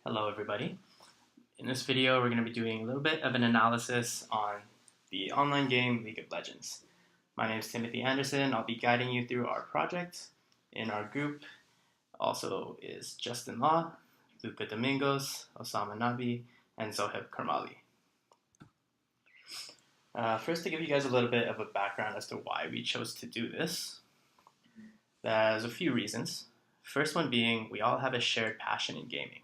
Hello everybody. In this video we're going to be doing a little bit of an analysis on the online game League of Legends. My name is Timothy Anderson. I'll be guiding you through our project. In our group also is Justin Law, Luca Domingos, Osama Nabi, and Zoheb Karmali. First, to give you guys a little bit of a background as to why we chose to do this, there's a few reasons. First one being we all have a shared passion in gaming.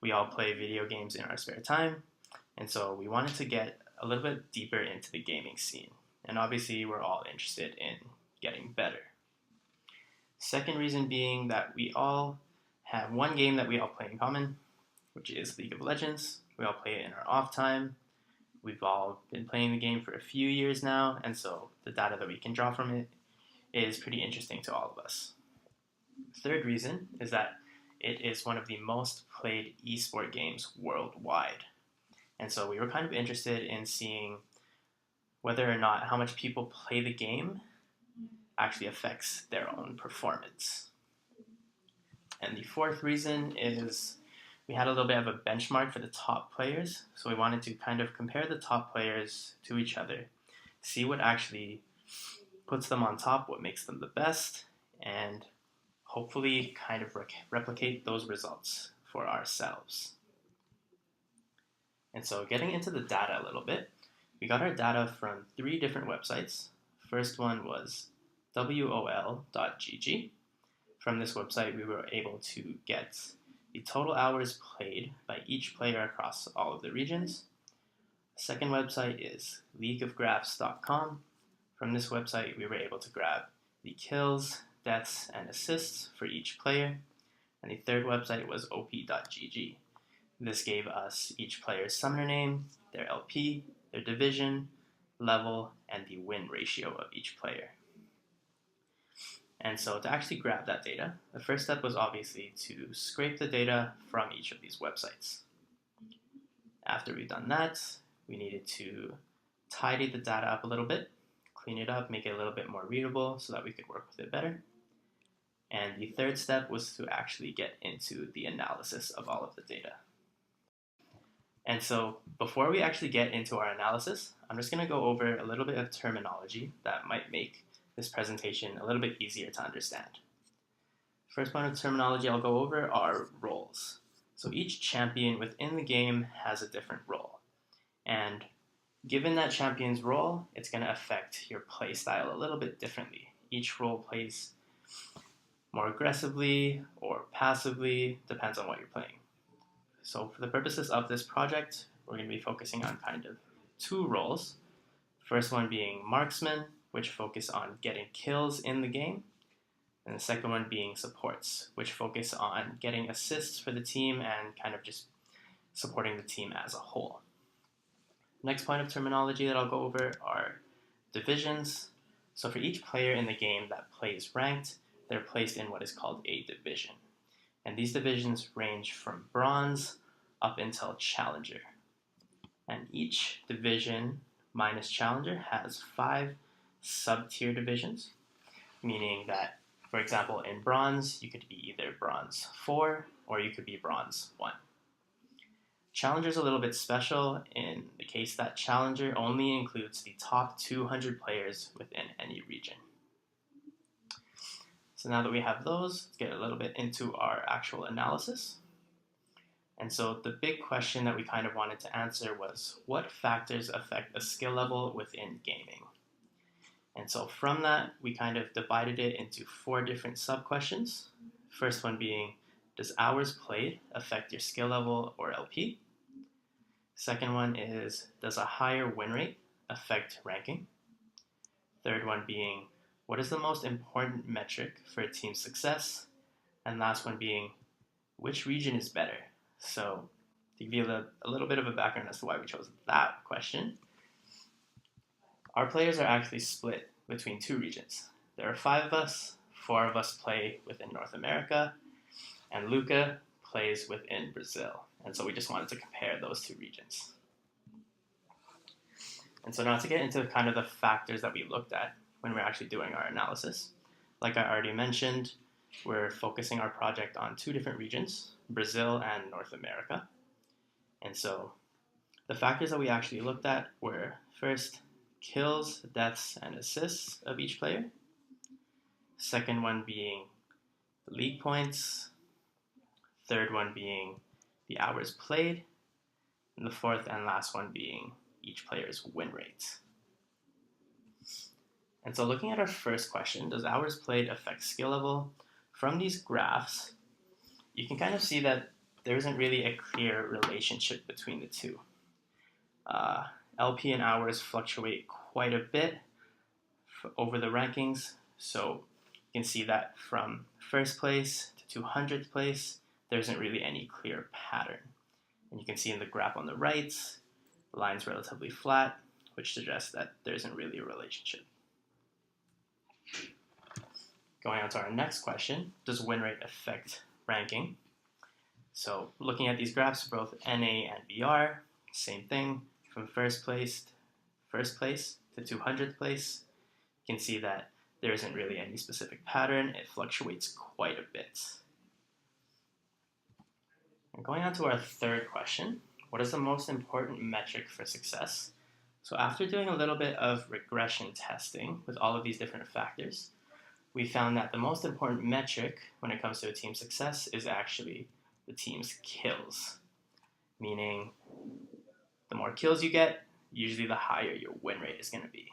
We all play video games in our spare time, and so we wanted to get a little bit deeper into the gaming scene. And obviously, we're all interested in getting better. Second reason being that we all have one game that we all play in common, which is League of Legends. We all play it in our off time. We've all been playing the game for a few years now, and so the data that we can draw from it is pretty interesting to all of us. Third reason is that it is one of the most played esport games worldwide. And so we were kind of interested in seeing whether or not how much people play the game actually affects their own performance. And the fourth reason is we had a little bit of a benchmark for the top players. So we wanted to kind of compare the top players to each other, see what actually puts them on top, what makes them the best, and hopefully kind of replicate those results for ourselves. And so getting into the data a little bit, we got our data from 3 different websites. First one was wol.gg. From this website, we were able to get the total hours played by each player across all of the regions. Second website is leagueofgraphs.com. From this website, we were able to grab the kills, deaths, and assists for each player. And the third website was op.gg. This gave us each player's summoner name, their LP, their division, level, and the win ratio of each player. And so to actually grab that data, the first step was obviously to scrape the data from each of these websites. After we've done that, we needed to tidy the data up a little bit, clean it up, make it a little bit more readable so that we could work with it better. And the third step was to actually get into the analysis of all of the data. And so before we actually get into our analysis, I'm just going to go over a little bit of terminology that might make this presentation a little bit easier to understand. First point of terminology I'll go over are roles. So each champion within the game has a different role. And given that champion's role, it's going to affect your play style a little bit differently. Each role plays more aggressively or passively, depends on what you're playing. So for the purposes of this project, we're going to be focusing on kind of 2 roles. First one being marksman, which focus on getting kills in the game. And the second one being supports, which focus on getting assists for the team and kind of just supporting the team as a whole. Next point of terminology that I'll go over are divisions. So for each player in the game that plays ranked, they're placed in what is called a division. And these divisions range from bronze up until challenger. And each division minus challenger has 5 sub-tier divisions, meaning that, for example, in bronze, you could be either bronze 4 or you could be bronze 1. Challenger is a little bit special in the case that challenger only includes the top 200 players within any region. So now that we have those, let's get a little bit into our actual analysis. And so the big question that we kind of wanted to answer was, what factors affect a skill level within gaming? And so from that, we kind of divided it into 4 different sub-questions. First one being, does hours played affect your skill level or LP? Second one is, does a higher win rate affect ranking? Third one being, what is the most important metric for a team's success? And last one being, which region is better? So to give you a little bit of a background as to why we chose that question, our players are actually split between 2 regions. There are 5 of us, 4 of us play within North America, and Luca plays within Brazil. And so we just wanted to compare those 2 regions. And so now to get into kind of the factors that we looked at when we're actually doing our analysis. Like I already mentioned, we're focusing our project on two different regions, Brazil and North America. And so the factors that we actually looked at were first, kills, deaths, and assists of each player. Second one being league points. Third one being the hours played. And the fourth and last one being each player's win rate. And so looking at our first question, does hours played affect skill level? From these graphs, you can kind of see that there isn't really a clear relationship between the two. LP and hours fluctuate quite a bit over the rankings, so you can see that from first place to 200th place, there isn't really any clear pattern. And you can see in the graph on the right, the line's relatively flat, which suggests that there isn't really a relationship. Going on to our next question, does win rate affect ranking? So looking at these graphs, both NA and BR, same thing, from first place to 200th place, you can see that there isn't really any specific pattern. It fluctuates quite a bit. And going on to our third question, what is the most important metric for success? So after doing a little bit of regression testing with all of these different factors, we found that the most important metric when it comes to a team's success is actually the team's kills, meaning the more kills you get, usually the higher your win rate is going to be.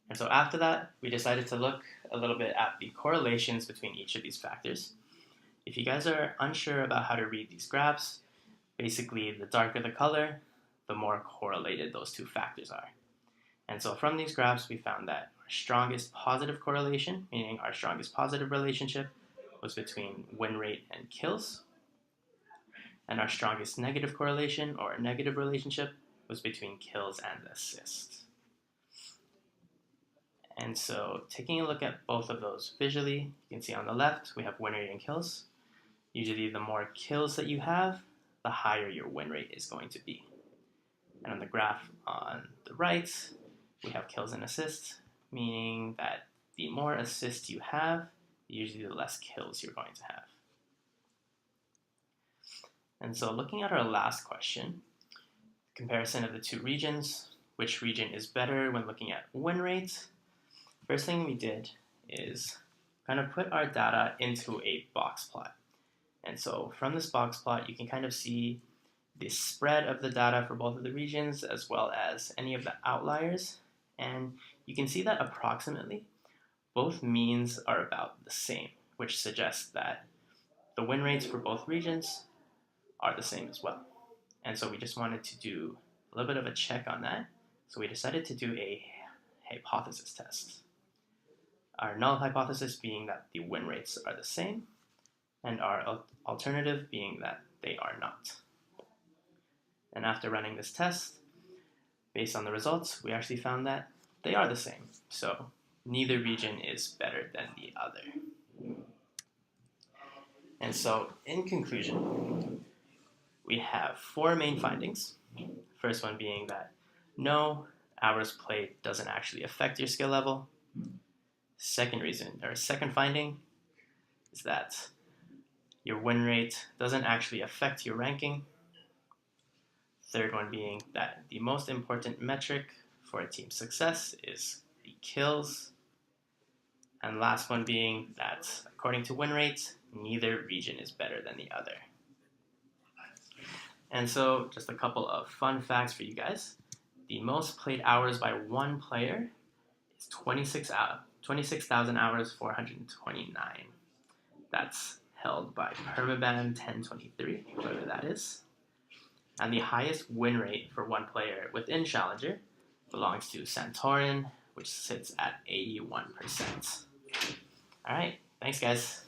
And so after that, we decided to look a little bit at the correlations between each of these factors. If you guys are unsure about how to read these graphs, basically the darker the color, the more correlated those two factors are. And so from these graphs, we found that our strongest positive correlation, meaning our strongest positive relationship, was between win rate and kills. And our strongest negative correlation, or negative relationship, was between kills and assists. And so taking a look at both of those visually, you can see on the left, we have win rate and kills. Usually the more kills that you have, the higher your win rate is going to be. And on the graph on the right, we have kills and assists, meaning that the more assists you have, usually the less kills you're going to have. And so looking at our last question, comparison of the two regions, which region is better when looking at win rate? First thing we did is kind of put our data into a box plot. And so from this box plot, you can kind of see the spread of the data for both of the regions as well as any of the outliers. And you can see that approximately both means are about the same, which suggests that the win rates for both regions are the same as well. And so we just wanted to do a little bit of a check on that. So we decided to do a hypothesis test. Our null hypothesis being that the win rates are the same, and our alternative being that they are not. And after running this test, based on the results, we actually found that they are the same. So neither region is better than the other. And so in conclusion, we have four main findings. First one being that no, hours played doesn't actually affect your skill level. Second finding is that your win rate doesn't actually affect your ranking. Third one being that the most important metric for a team's success is the kills. And last one being that according to win rate, neither region is better than the other. And so just a couple of fun facts for you guys. The most played hours by one player is 26,000 hours, 429. That's held by Permaban 1023, whoever that is. And the highest win rate for one player within Challenger belongs to Santorin, which sits at 81%. All right, thanks guys.